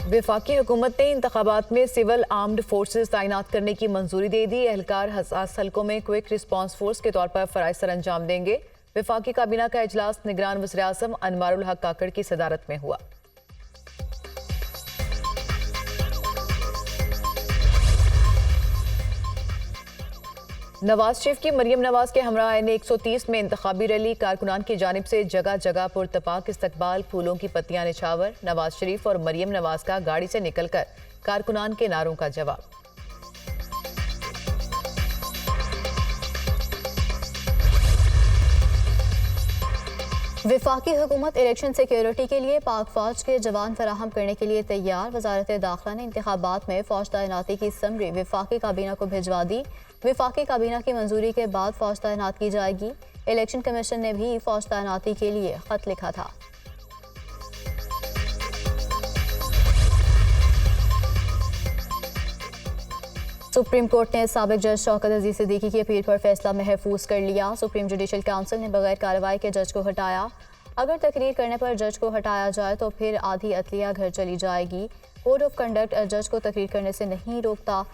वफाकी हुकूमत ने इंतखाबात में सिविल आर्म्ड फोर्सेज तैनात करने की मंजूरी दे दी। एहलकार हसास हलकों में क्विक रिस्पांस फोर्स के तौर पर फराइज सर अंजाम देंगे। वफाकी काबीना का इजलास निगरान वज़ीर आज़म अनवारुल हक काकड़ की सदारत में हुआ। नवाज शरीफ की मरियम नवाज के हमरा N130 में इंतखाबी रैली, कारकुनान की जानिब से जगह जगह पुरतपाक इस्तकबाल, फूलों की पत्तियां निछावर। नवाज शरीफ और मरियम नवाज का गाड़ी से निकलकर कारकुनान के नारों का जवाब। वफाकी हुकूमत इलेक्शन सिक्योरिटी के लिए पाक फौज के जवान फराहम करने के लिए तैयार। वजारत दाखिला ने इंतखाबात में फौज तैनाती की समरी वफाकी काबीना को भिजवा दी। वफाकी काबीना की मंजूरी के बाद फौज तैनात की जाएगी। इलेक्शन कमीशन ने भी फौज तैनाती के लिए खत लिखा था। सुप्रीम कोर्ट ने साबिक जज शौकत अजीज सिद्दीकी की अपील पर फैसला महफूज कर लिया। सुप्रीम जुडिशल काउंसिल ने बगैर कार्रवाई के जज को हटाया। अगर तकरीर करने पर जज को हटाया जाए तो फिर आधी अदलिया घर चली जाएगी। कोड ऑफ कंडक्ट जज को तकरीर करने से नहीं रोकता।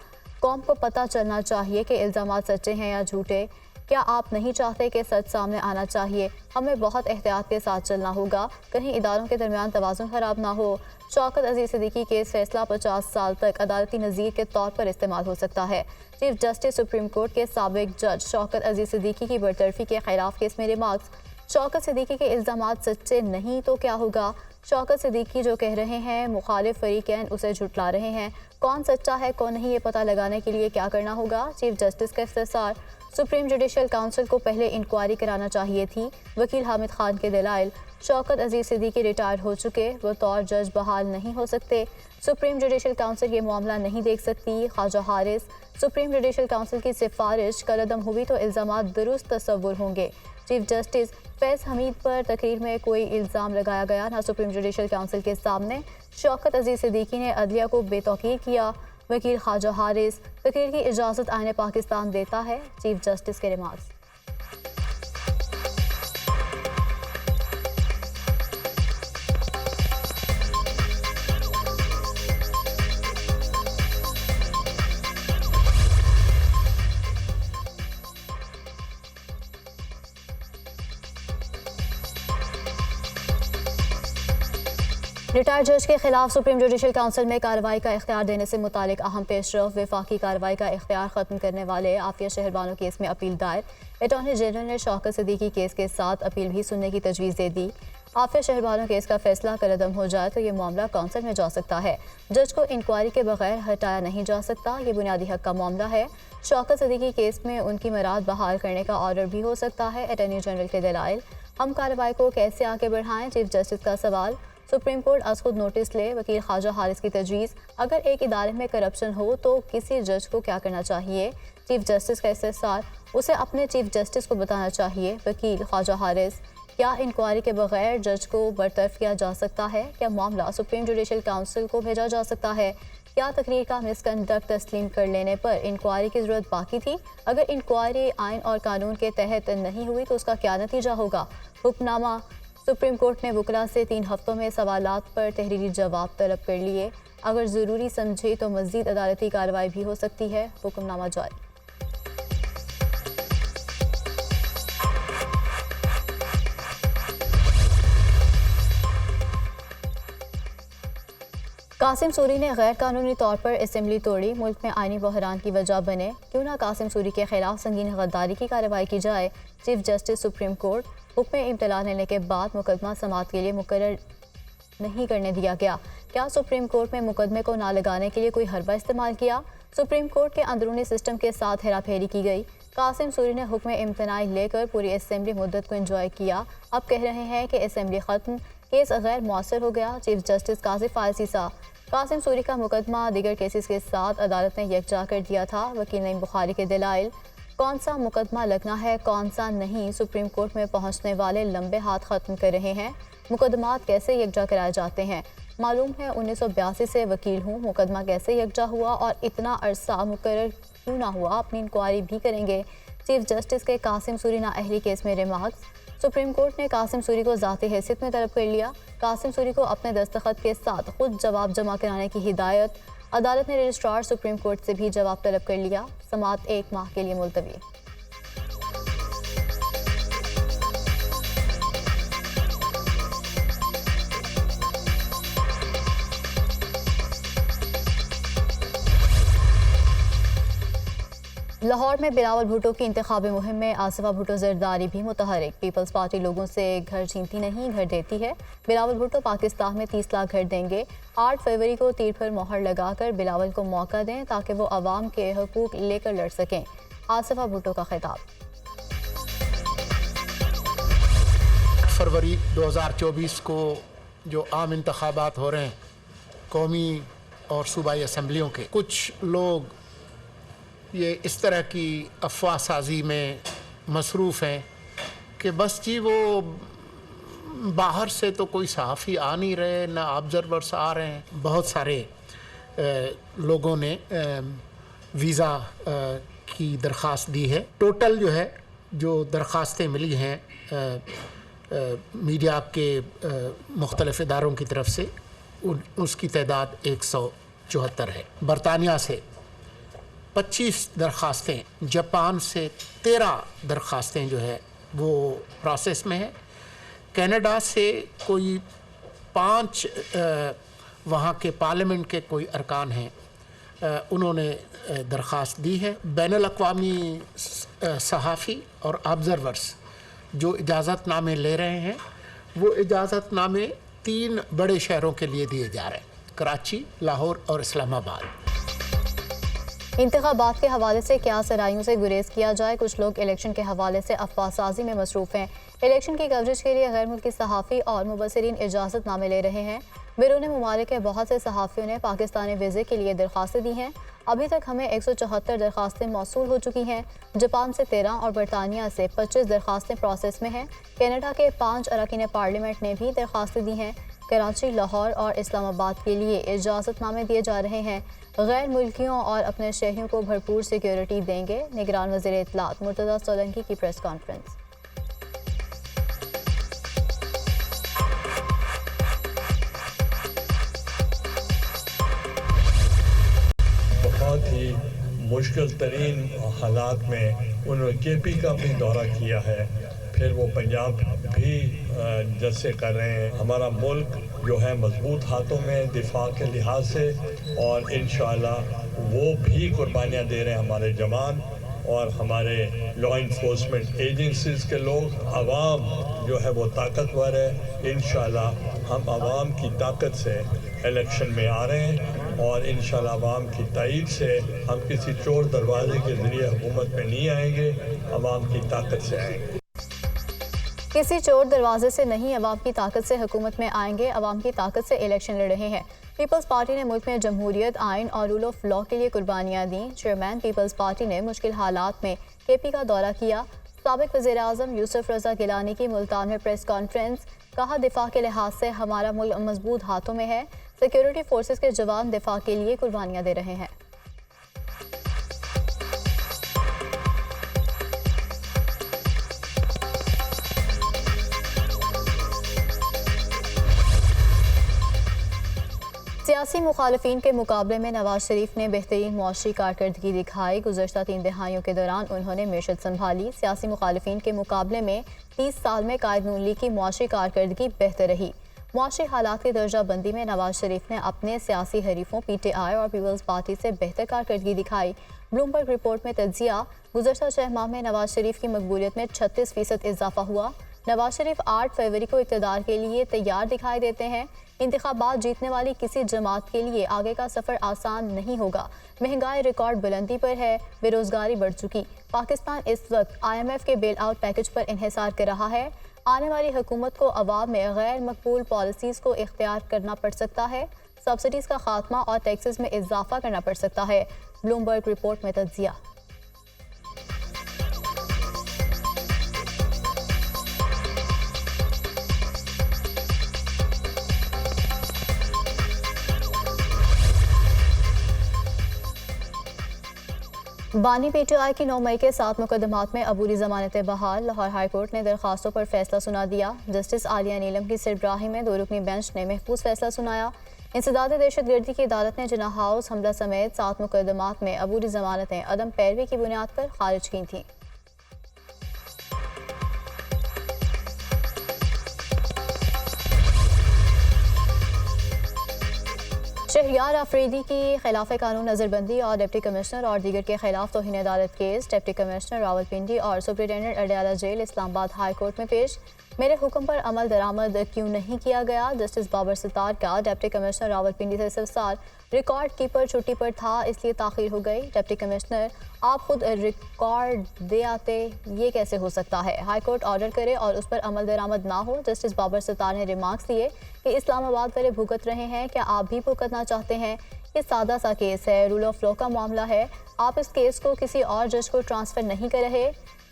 कौम को पता चलना चाहिए कि इल्ज़ामात सच्चे हैं या झूठे। क्या आप नहीं चाहते कि सच सामने आना चाहिए? हमें बहुत एहतियात के साथ चलना होगा, कहीं इदारों के दरमियान तवाज़ुन खराब ना हो। शौकत अजीज सिद्दीकी केस फैसला 50 साल तक अदालती नज़ीर के तौर पर इस्तेमाल हो सकता है। चीफ जस्टिस सुप्रीम कोर्ट के साबिक जज शौकत अजीज सिद्दीकी की बरतरफी के खिलाफ केस में रिमार्क्स। शौकत सिद्दीकी के इल्ज़ामात सच्चे नहीं तो क्या होगा? शौकत सिद्दीकी जो कह रहे हैं मुखालिफ फरीकैन उसे झुटला रहे हैं। कौन सच्चा है कौन नहीं, ये पता लगाने के लिए क्या करना होगा? चीफ जस्टिस का इख्तिसार। सुप्रीम जुडिशल काउंसिल को पहले इंक्वायरी कराना चाहिए थी। वकील हामिद खान के दलाइल। शौकत अजीज सिद्दीकी रिटायर हो चुके, वो तौर जज बहाल नहीं हो सकते। सुप्रीम जुडिशल काउंसिल ये मामला नहीं देख सकती। Khawaja Haris. Supreme judicial council की सिफारिश कलअदम हुई तो इल्ज़ामात दुरुस्त तस्वुर होंगे। चीफ जस्टिस फैज़ हमीद पर तकरीर में कोई इल्ज़ाम लगाया गया ना सुप्रीम जुडिशल काउंसिल के सामने। शौकत अजीज सिद्दीकी ने अदलिया को बेतौकीर किया। वकील ख्वाजा हारिस। तकरीर की इजाज़त आईन पाकिस्तान देता है। चीफ जस्टिस के रिमार्क्स। रिटायर्ड जज के खिलाफ सुप्रीम जुडिशल काउंसिल में कार्रवाई का इख्तियार देने से मुतालिक अहम पेशरफ। वफाकी कार्रवाई का इख्तियार खत्म करने वाले आफिया शहरबानो केस में अपील दायर। अटॉर्नी जनरल ने शौकत सिद्दीकी केस के साथ अपील भी सुनने की तजवीज़ दे दी। आफिया शहरबानो केस का फैसला कलअदम हो जाए तो ये मामला काउंसिल में जा सकता है। जज को इंक्वायरी के बगैर हटाया नहीं जा सकता। ये बुनियादी हक का मामला है। शौकत सिद्दीकी केस में उनकी मराद बहाल करने का ऑर्डर भी हो सकता है। अटॉर्नी जनरल के दलाइल। हम कार्रवाई को कैसे आगे बढ़ाएं? चीफ जस्टिस का सवाल। सुप्रीम कोर्ट आज खुद नोटिस ले। वकील ख्वाजा हारिस की तजवीज़। अगर एक इदारे में करप्शन हो तो किसी जज को क्या करना चाहिए? चीफ जस्टिस का इस्तेफसार। उसे अपने चीफ जस्टिस को बताना चाहिए। वकील ख्वाजा हारिस। क्या इंक्वायरी के बगैर जज को बरतरफ किया जा सकता है? क्या मामला सुप्रीम जुडिशल काउंसिल को भेजा जा सकता है? क्या तकरीर का मिसकंडक्ट तस्लीम कर लेने पर इंक्वायरी की ज़रूरत बाकी थी? अगर इंक्वायरी आइन और कानून के तहत नहीं हुई तो उसका क्या नतीजा होगा? हुक्मनामा। सुप्रीम कोर्ट ने वकला से 3 हफ्तों में सवालात पर तहरीरी जवाब तलब कर लिए। अगर ज़रूरी समझे तो मज़ीद अदालती कार्रवाई भी हो सकती है। हुक्मनामा जारी। कासिम सूरी ने गैर कानूनी तौर पर असेंबली तोड़ी, मुल्क में आईनी बहरान की वजह बने। क्यों ना कासिम सूरी के खिलाफ संगीन गद्दारी की कार्रवाई की जाए। Chief justice supreme court. हुक्म इम्तला लेने के बाद मुकदमा समाअत के लिए मुकर्रर नहीं करने दिया गया। क्या सुप्रीम कोर्ट में मुकदमे को ना लगाने के लिए कोई हरबा इस्तेमाल किया? सुप्रीम कोर्ट के अंदरूनी सिस्टम के साथ हेराफेरी की गई। कासिम सूरी ने हुक्म इम्तनाई लेकर पूरी असेंबली मुद्दत को एंजॉय किया। अब कह रहे हैं कि असेंबली खत्म, केस गैर मौसर हो गया। चीफ जस्टिस कासिफ आसिसा। कासिम सूरी का मुकदमा दीगर केसेस के साथ अदालत ने यकजा कर दिया था। वकील नईम बुखारी के दलाइल। कौन सा मुकदमा लगना है कौन सा नहीं, सुप्रीम कोर्ट में पहुंचने वाले लंबे हाथ खत्म कर रहे हैं। मुकदमात कैसे यकजा कराए जाते हैं? मालूम है 1982 से वकील हूँ। मुकदमा कैसे यकजा हुआ और इतना अरसा मुकर्रर क्यों ना हुआ? अपनी इंक्वायरी भी करेंगे। चीफ जस्टिस के कासिम सूरी नाअहली केस में रिमार्क्स। सुप्रीम कोर्ट ने कासिम सूरी को ज़ाती हैसियत में तलब कर लिया। कासिम सूरी को अपने दस्तखत के साथ खुद जवाब जमा कराने की हिदायत। अदालत ने रजिस्ट्रार सुप्रीम कोर्ट से भी जवाब तलब कर लिया। समाअत 1 माह के लिए मुलतवी। लाहौर में बिलावल भुट्टो की इंतखाबी मुहिम में आसिफा भुट्टो जरदारी भी मुतहरिक। पीपल्स पार्टी लोगों से घर छीनती नहीं, घर देती है। बिलावल भुट्टो पाकिस्तान में 30 लाख घर देंगे। 8 फरवरी को तीर पर मोहर लगाकर बिलावल को मौका दें ताकि वो अवाम के हकूक लेकर लड़ सकें। आसिफा भुट्टो का खिताब। फरवरी 2024 को जो आम इंतखाबात हो रहे हैं कौमी और सूबाई असम्बलियों के, कुछ लोग ये इस तरह की अफवाह साजी में मसरूफ़ हैं कि बस जी वो बाहर से तो कोई सहाफ़ी आ नहीं रहे, ना ऑब्ज़र्वर्स आ रहे हैं। बहुत सारे लोगों ने वीज़ा की दरख्वास्त दी है। टोटल जो दरख्वास्तें मिली हैं मीडिया के मुख्तलिफ़ इदारों की तरफ से, उसकी तादाद 174 है। बरतानिया से 25 दरख्वास्तें, जापान से 13 दरख्वास्तें वो प्रोसेस में है। कनाडा से कोई 5 वहाँ के पार्लियामेंट के कोई अरकान हैं, उन्होंने दरख्वास्त दी है। बैनुल-अक़वामी सहाफ़ी और ऑब्ज़र्वर्स जो इजाज़तनामे ले रहे हैं, वो इजाज़तनामे 3 बड़े शहरों के लिए दिए जा रहे हैं, कराची, लाहौर और इस्लामाबाद। इंतखाबात के हवाले से क्या सराइयों से गुरेज किया जाए। कुछ लोग इलेक्शन के हवाले से अफवाहसाजी में मसरूफ़ हैं। इलेक्शन की कवरेज के लिए गैर मुल्की सहाफ़ी और मुबसरीन इजाज़तनामे ले रहे हैं। बैरून मुमालिक के बहुत से सहाफ़ियों ने पाकिस्तानी वीज़े के लिए दरख्वास्तें दी हैं। अभी तक हमें 174 दरख्वास्तें मौसूल हो चुकी हैं। जापान से 13 और बरतानिया से 25 दरख्वास्तें प्रोसेस में हैं। कनाडा के 5 अरकान पार्लियामेंट ने भी दरख्वास्तें दी हैं। कराची, लाहौर और इस्लामाबाद के लिए इजाज़तनामे दिए जा रहे हैं। गैर मुल्कियों और अपने शहरियों को भरपूर सिक्योरिटी देंगे। निगरान वज़ीर इत्तलात मुर्तज़ा सोलंकी की प्रेस कॉन्फ्रेंस। बहुत ही मुश्किल तरीन हालात में उन्होंने KP का भी दौरा किया है, फिर वो पंजाब भी जैसे कर रहे हैं। हमारा मुल्क जो है मजबूत हाथों में दिफा के लिहाज से, और इंशाअल्लाह वो भी कुर्बानियाँ दे रहे हैं हमारे जवान और हमारे लॉ इन्फोर्समेंट एजेंसीज के लोग। आवाम जो है वो ताकतवर है। इंशाअल्लाह हम आवाम की ताकत से इलेक्शन में आ रहे हैं और इंशाअल्लाह आवाम की तायीद से हम किसी चोर दरवाजे के ज़रिए हुकूमत में नहीं आएंगे, आवाम की ताकत से आएंगे। किसी चोर दरवाजे से नहीं, अवाम की ताकत से हुकूमत में आएंगे। अवाम की ताकत से इलेक्शन लड़ रहे हैं। पीपल्स पार्टी ने मुल्क में जमहूरियत, आइन और रूल ऑफ लॉ के लिए कुर्बानियाँ दी। चेयरमैन पीपल्स पार्टी ने मुश्किल हालात में KP का दौरा किया। साबिक वज़ीर आज़म यूसुफ रज़ा गिलानी की मुल्तान में प्रेस कॉन्फ्रेंस। कहा, दिफा के लिहाज से हमारा मुल्क मजबूत हाथों में है। सिक्योरिटी फोर्सेस के जवान दिफा के लिए कुर्बानियाँ दे रहे हैं। सियासी मुखालिफिन के मुकाबले में नवाज शरीफ ने बेहतरीन मुआशरी कारकर्दगी दिखाई। गुज़श्ता 3 दहाइयों के दौरान उन्होंने मेशत संभाली। सियासी मुखालिफिन के मुकाबले में 30 साल में कायद नून लीग की मुआशरी कारकर्दगी बेहतर रही। मुआशरी हालात की दर्जा बंदी में नवाज शरीफ ने अपने सियासी हरीफों PTI और पीपल्स पार्टी से बेहतर कारकर्दगी दिखाई। ब्लूमबर्ग रिपोर्ट में तज्जिया, गुज़श्ता 6 माह में नवाज शरीफ की मकबूलियत में 36% इजाफा हुआ। नवाज शरीफ 8 फरवरी को इक़्तिदार के लिए तैयार दिखाई देते हैं। इंतखाबात जीतने वाली किसी जमात के लिए आगे का सफ़र आसान नहीं होगा। महंगाई रिकॉर्ड बुलंदी पर है, बेरोज़गारी बढ़ चुकी। पाकिस्तान इस वक्त IMF के बेल आउट पैकेज पर इन्हिसार कर रहा है। आने वाली हुकूमत को अवाम में गैर मकबूल पॉलिसीज़ को इख्तियार करना पड़ सकता है। सब्सिडीज़ का खात्मा और टैक्सेस में इजाफा करना पड़ सकता है। ब्लूमबर्ग रिपोर्ट में तज्जिया। बानी पीटीआई की 9 मई के 7 मुकदमात में अबूरी जमानतें बहाल। लाहौर हाई कोर्ट ने दरखास्तों पर फैसला सुना दिया। जस्टिस आलिया नीलम की सरबराही में 2 रुकनी बेंच ने महफूज फैसला सुनाया। इंसदाद दहशतगर्दी की अदालत ने जिन्ना हाउस हमला समेत 7 मुकदमात में अबूरी जमानतें अदम पैरवी की बुनियाद पर खारिज की थीं। शहरियार अफरीदी की खिलाफ कानून नजरबंदी और डिप्टी कमिश्नर और दीगर के खिलाफ तौहीन अदालत केस। डिप्टी कमिश्नर रावलपिंडी और superintendent Adiala jail Islamabad high court में पेश। मेरे हुक्म पर अमल दरामद क्यों नहीं किया गया? जस्टिस बाबर सितार का डिप्टी कमिश्नर रावलपिंडी से इस्तफसार। रिकॉर्ड कीपर छुट्टी पर था इसलिए ताखीर हो गई। डिप्टी कमिश्नर, आप खुद रिकॉर्ड दे आते, ये कैसे हो सकता है? हाई कोर्ट ऑर्डर करे और उस पर अमल दरामद ना हो। जस्टिस बाबर सितार ने रिमार्क्स दिए कि इस्लामाबाद वाले भुगत रहे हैं, क्या आप भी भुगतना चाहते हैं? ये सादा सा केस है, रूल ऑफ लॉ का मामला है। आप इस केस को किसी और जज को ट्रांसफ़र नहीं कर रहे।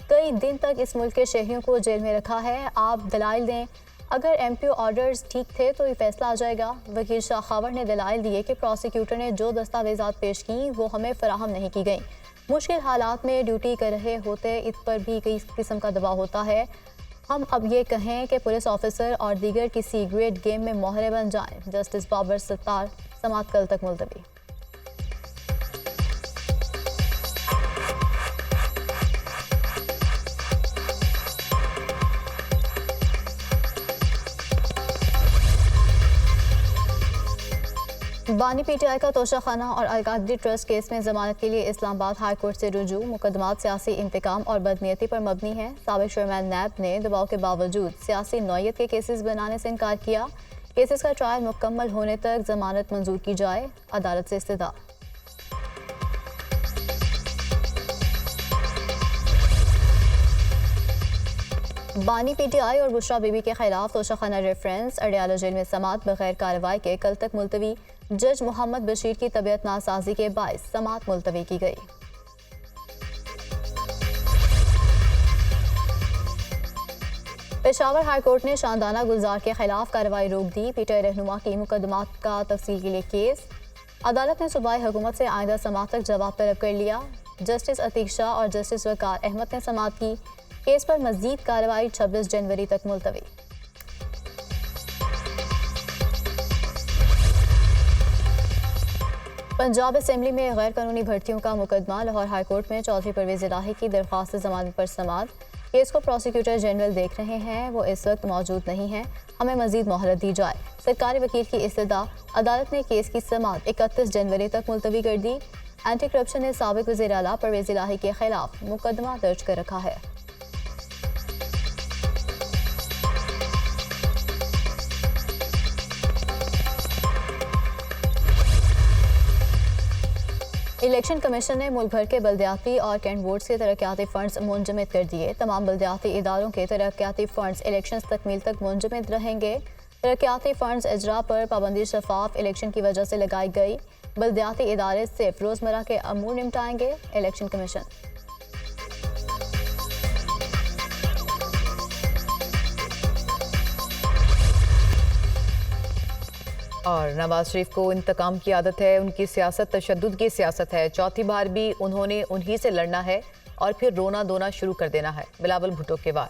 कई दिन तक इस मुल्क के शहरियों को जेल में रखा है। आप दलाइल दें। अगर एमपीओ ऑर्डर्स ठीक थे तो ये फैसला आ जाएगा। वकील शाखावर ने दलाइल दिए कि प्रोसिक्यूटर ने जो दस्तावेजात पेश की वो हमें फराहम नहीं की गई। मुश्किल हालात में ड्यूटी कर रहे होते इस पर भी कई किस्म का दबाव होता है। हम अब ये कहें कि पुलिस ऑफिसर और दीगर किसी ग्रेट गेम में मोहरे बन जाएं। जस्टिस बाबर सितार, समाअत कल तक मुलतवी। बानी पीटीआई का तोशाखाना और अलकादरी ट्रस्ट केस में जमानत के लिए इस्लामाबाद हाई कोर्ट से रुजू। मुकदमात सियासी इंतकाम और बदनीयती पर मबनी है। साबिक चेयरमैन नैब ने दबाव के बावजूद सियासी नौयत के केसेस बनाने से इनकार किया। केसेस का ट्रायल मुकम्मल होने तक जमानत मंजूर की जाए, अदालत से इस्तदा। बानी पीटीआई और बुशरा बीबी के खिलाफ तोशाखाना रेफरेंस। अडयाला जेल में समाअत बगैर कार्रवाई के कल तक मुलतवी। जज मोहम्मद बशीर की तबीयत नासाजी के बायस समाअत मुलतवी की गई। पेशावर हाई कोर्ट ने शानदाना गुलजार के खिलाफ कार्रवाई रोक दी। पीटीआई रहनुमा की मुकदमात का तफसील के लिए केस। अदालत ने सूबाई हुकूमत से आइंदा समाअत तक जवाब तलब कर लिया। जस्टिस अतीक शाह और जस्टिस वकार अहमद ने समाअत की। केस पर मजीद कार्रवाई 26 जनवरी तक मुलतवी। पंजाब असेंबली में गैर कानूनी भर्तियों का मुकदमा। लाहौर हाई कोर्ट में चौधरी परवेज इलाही की दरख्वास्त जमानत पर समाअत। केस को प्रोसिक्यूटर जनरल देख रहे हैं, वो इस वक्त मौजूद नहीं है, हमें मजीद मोहलत दी जाए। सरकारी वकील की इस्तदा। अदालत ने केस की समाअत 31 जनवरी तक मुलतवी कर दी। एंटी करप्शन ने साबिक वज़ीर आला परवेज इलाही के खिलाफ मुकदमा दर्ज कर रखा है। इलेक्शन कमीशन ने मुल्क भर के बल्दियाती और कैंट बोर्ड्स के तरक्याती फंड्स मुंजमद कर दिए। तमाम बल्दियाती इदारों के तरक्याती फंड्स इलेक्शन तकमील तक मुंजमद रहेंगे। तरक्याती फंड्स इजरा पर पाबंदी शफाफ इलेक्शन की वजह से लगाई गई। बल्दियाती इदारे सिर्फ रोज़मर्रा के अमूर निपटाएंगे। Election commission. और नवाज शरीफ को इंतकाम की आदत है, उनकी सियासत तशद्दुद की सियासत है। चौथी बार भी उन्होंने उन्हीं से लड़ना है और फिर रोना धोना शुरू कर देना है। बिलावल भुट्टो के वार।